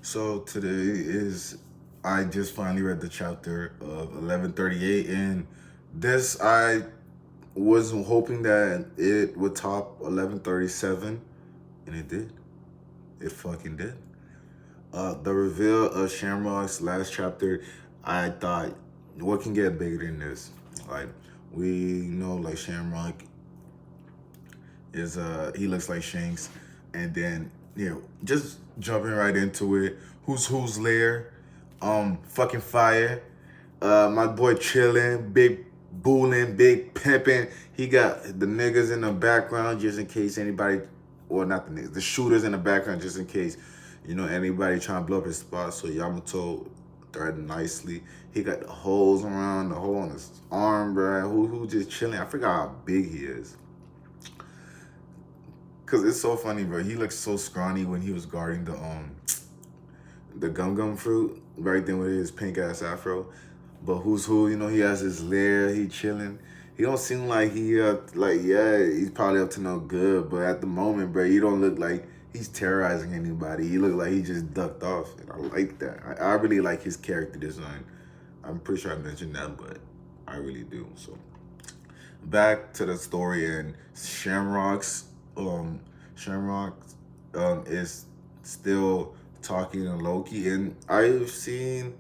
So today is I just finally read the chapter of 1138, and this I was hoping that it would top 1137, and it did. It fucking did. The reveal of Shamrock's last chapter, I thought, what can get bigger than this? Like, we know like Shamrock is he looks like Shanks, and then just jumping right into it. Who's lair? Fucking fire. My boy chilling, big booling, big pimping. He got the niggas in the background just in case anybody, or not the niggas, the shooters in the background just in case, anybody trying to blow up his spot. So Yamato threading nicely. He got the holes around, the hole on his arm, bro. Who just chilling? I forgot how big he is. Cause it's so funny, bro. He looked so scrawny when he was guarding the gum gum fruit right then with his pink ass afro. But who's who? He has his lair. He chilling. He don't seem like he's probably up to no good. But at the moment, bro, he don't look like he's terrorizing anybody. He look like he just ducked off, and I like that. I really like his character design. I'm pretty sure I mentioned that, but I really do. So back to the story, and Shamrock is still talking to Loki, and I've seen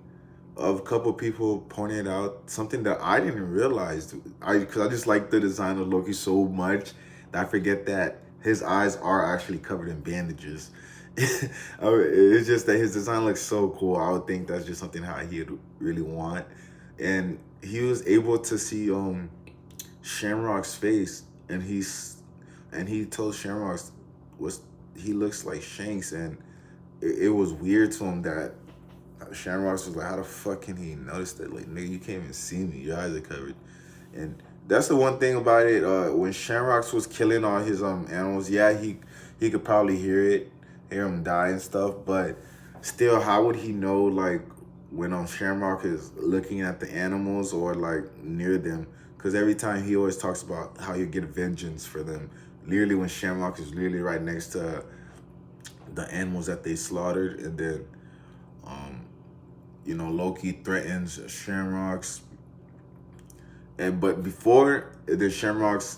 a couple people pointed out something that I didn't realize. Because I just like the design of Loki so much that I forget that his eyes are actually covered in bandages. It's just that his design looks so cool. I would think that's just something how he'd really want, and he was able to see Shamrock's face, and he told Shamrock was he looks like Shanks, and it was weird to him that Shamrock was like, how the fuck can he notice that? Like, nigga, you can't even see me. Your eyes are covered. And that's the one thing about it. When Shamrock was killing all his animals, yeah, he could probably hear him die and stuff. But still, how would he know like when Shamrock is looking at the animals or like near them? Because every time he always talks about how you get vengeance for them. Literally, when Shamrock is literally right next to the animals that they slaughtered, and then um, Loki threatens Shamrocks, but before the Shamrocks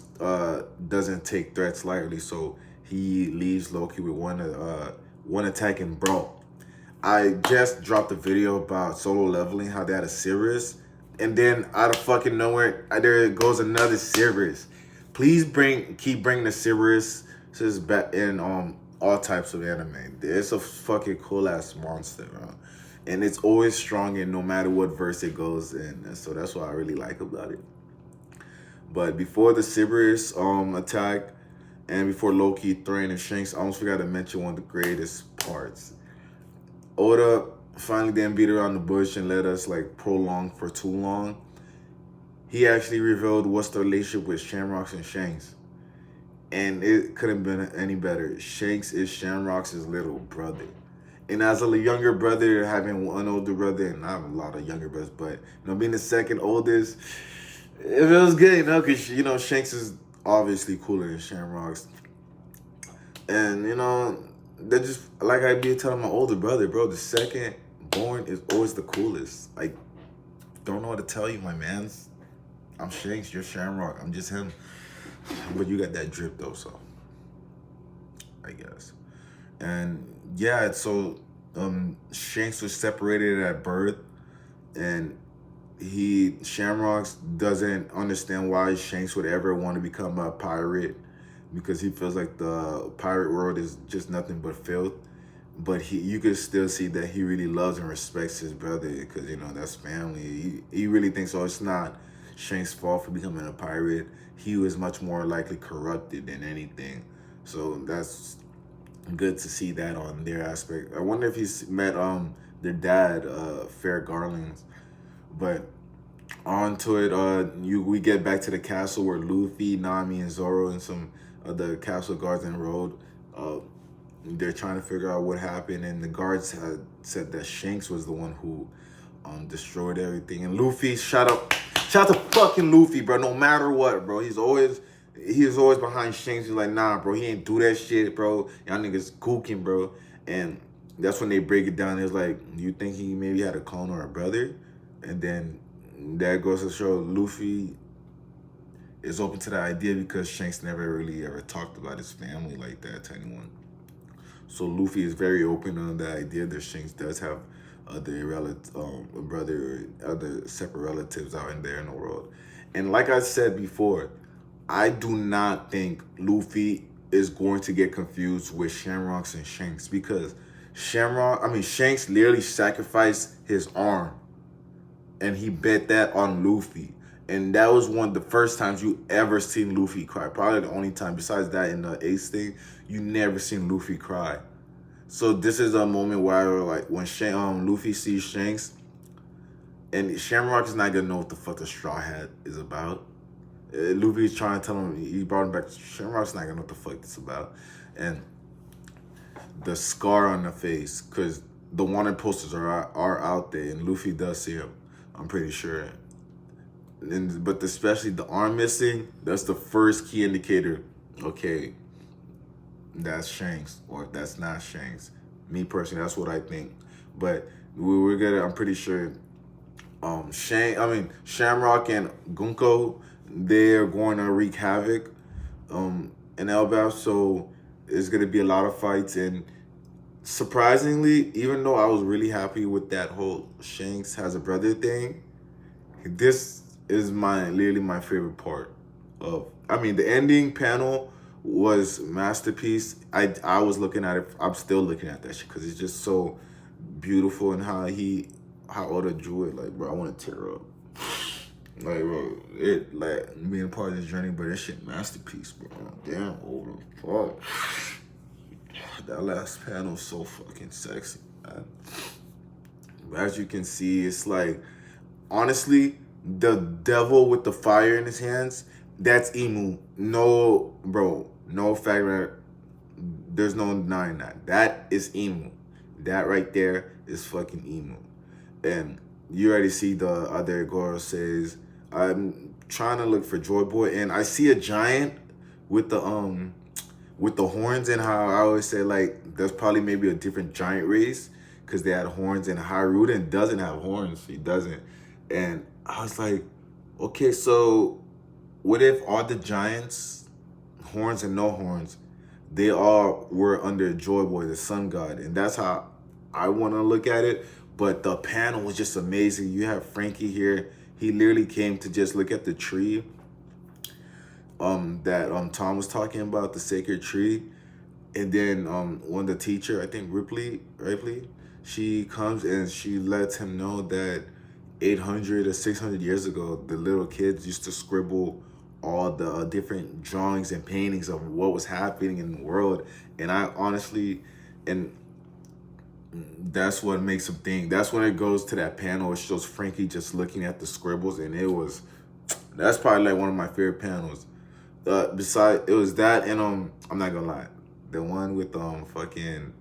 doesn't take threats lightly, so he leaves Loki with one attack. And bro, I just dropped a video about solo leveling, how they had a Sirius, and then out of fucking nowhere, there goes another Sirius. Please keep bringing the Sirius back in all types of anime. It's a fucking cool ass monster, bro. And it's always strong in no matter what verse it goes in. And so that's what I really like about it. But before the Sirius attack and before Loki threatening Shanks, I almost forgot to mention one of the greatest parts. Oda finally didn't beat around the bush and let us like prolong for too long. He actually revealed what's the relationship with Shamrocks and Shanks. And it couldn't have been any better. Shanks is Shamrock's little brother. And as a younger brother, having one older brother, and I have a lot of younger brothers, but being the second oldest, it feels good, because Shanks is obviously cooler than Shamrocks. And they're just like I be telling my older brother, bro, the second born is always the coolest. Like, don't know what to tell you, my mans. I'm Shanks, you're Shamrock. I'm just him. But you got that drip though, so I guess. And yeah, so Shanks was separated at birth, and Shamrocks doesn't understand why Shanks would ever want to become a pirate, because he feels like the pirate world is just nothing but filth. But you could still see that he really loves and respects his brother, because that's family. He really thinks, oh, it's not Shanks' fault for becoming a pirate. He was much more likely corrupted than anything. So that's good to see that on their aspect. I wonder if he's met their dad, Fair Garlands. But on to it, we get back to the castle where Luffy, Nami, and Zoro and some of the castle guards enrolled. They're trying to figure out what happened, and the guards had said that Shanks was the one who destroyed everything. And Luffy, shout out to fucking Luffy, bro. No matter what, bro, he's always behind Shanks. He's like, nah, bro, he ain't do that shit, bro. Y'all niggas gooking, bro. And that's when they break it down. It's like, you think he maybe had a clone or a brother? And then that goes to show Luffy is open to the idea because Shanks never really ever talked about his family like that to anyone. So Luffy is very open on the idea that Shanks does have other a brother or other separate relatives out in there in the world. And like I said before, I do not think Luffy is going to get confused with Shamrocks and Shanks, because Shanks literally sacrificed his arm and he bet that on Luffy. And that was one of the first times you ever seen Luffy cry. Probably the only time, besides that in the Ace thing, you never seen Luffy cry. So this is a moment where, like, when Luffy sees Shanks, and Shamrock is not gonna know what the fuck the Straw Hat is about. Luffy is trying to tell him, he brought him back. Shamrock's not gonna know what the fuck this about. And the scar on the face, because the wanted posters are out there, and Luffy does see him, I'm pretty sure. But especially the arm missing, that's the first key indicator. Okay, that's Shanks, or that's not Shanks. Me personally, that's what I think. But we're gonna, I'm pretty sure Shamrock and Gunko, they're going to wreak havoc in Elbaf, so it's gonna be a lot of fights. And surprisingly, even though I was really happy with that whole Shanks has a brother thing, this is literally my favorite part of. I mean, the ending panel was masterpiece. I was looking at it. I'm still looking at that shit because it's just so beautiful, and how Oda drew it. Like, bro, I want to tear up. Like, bro, it like being part of this journey, but that shit masterpiece, bro. Damn, Oda, fuck. That last panel so fucking sexy, man. But as you can see, it's like, honestly, the devil with the fire in his hands, that's Imu. No, bro, no fact. There's no denying that. That is Imu. That right there is fucking Imu. And you already see the other Goro says, I'm trying to look for Joy Boy, and I see a giant with the horns, and how I always say, like, there's probably maybe a different giant race because they had horns, and Hiruden doesn't have horns. He doesn't. And I was like, okay, so what if all the giants, horns and no horns, they all were under Joy Boy, the sun god? And that's how I want to look at it. But the panel was just amazing. You have Frankie here. He literally came to just look at the tree that Tom was talking about, the sacred tree. And then when the teacher, I think Ripley, she comes and she lets him know that 800 or 600 years ago, the little kids used to scribble all the different drawings and paintings of what was happening in the world. And I honestly, and that's what makes him think. That's when it goes to that panel. It shows Frankie just looking at the scribbles, and that's probably like one of my favorite panels. Besides, it was that, and I'm not gonna lie, the one with fucking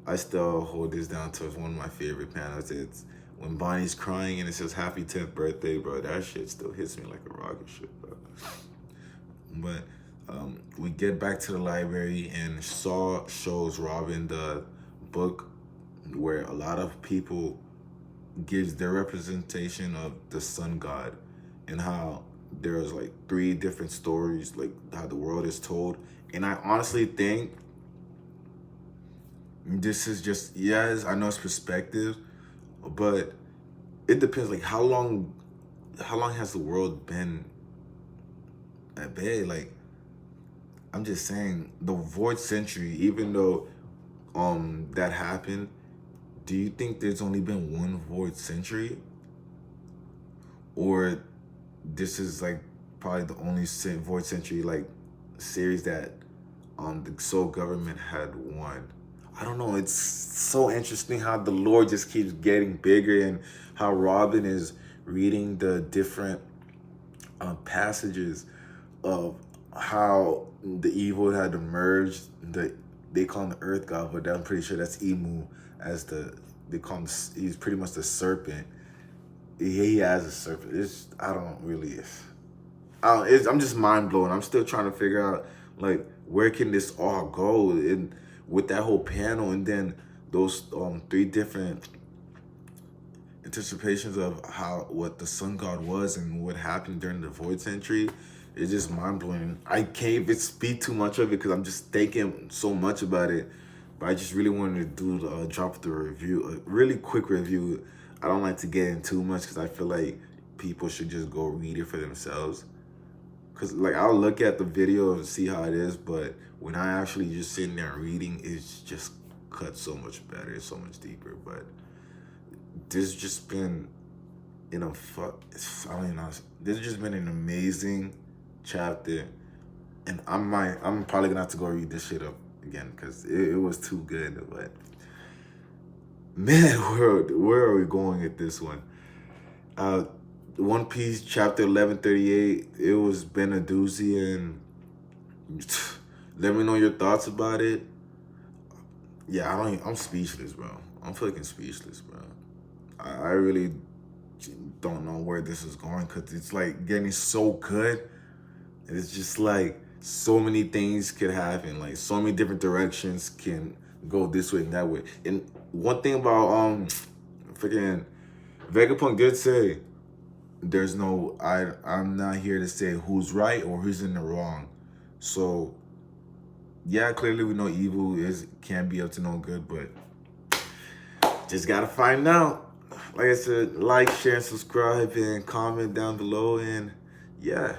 I still hold this down to one of my favorite panels. It's when Bonnie's crying and it says happy 10th birthday, bro. That shit still hits me like a rocket shit, bro. But we get back to the library, and Saw shows Robin the book where a lot of people gives their representation of the sun god, and how there's like 3 different stories, like how the world is told. And I honestly think this is just, yes, I know it's perspective, but it depends. Like, how long has the world been at bay? Like, I'm just saying, the Void Century, even though that happened, do you think there's only been one Void Century? Or this is like probably the only Void Century like series that the Soul Government had won? I don't know. It's so interesting how the lore just keeps getting bigger, and how Robin is reading the different passages of how the evil had emerged. They call him the Earth God, but I'm pretty sure that's Imu, as they call him. He's pretty much the serpent. He has a serpent. I'm just mind blown. I'm still trying to figure out, like, where can this all go, and with that whole panel, and then those three different anticipations of what the sun god was and what happened during the void century, it's just mind-blowing. I can't even speak too much of it because I'm just thinking so much about it, but I just really wanted to do drop the review, a really quick review. I don't like to get in too much because I feel like people should just go read it for themselves, because like I'll look at the video and see how it is, but when I actually just sitting there reading, it's just cut so much better, it's so much deeper. But this just been I don't even know. This has just been an amazing chapter, and I'm probably gonna have to go read this shit up again because it was too good. But man, where are we going with this one? One Piece chapter 1138. It was been a doozy, and let me know your thoughts about it. Yeah, I'm speechless, bro. I'm fucking speechless, bro. I really don't know where this is going because it's like getting so good. It's just like so many things could happen. Like so many different directions can go this way and that way. And one thing about freaking Vegapunk did say, there's no I'm not here to say who's right or who's in the wrong. So yeah, clearly we know evil can't be up to no good, but just gotta find out. Like I said, like, share, and subscribe, and comment down below, and yeah.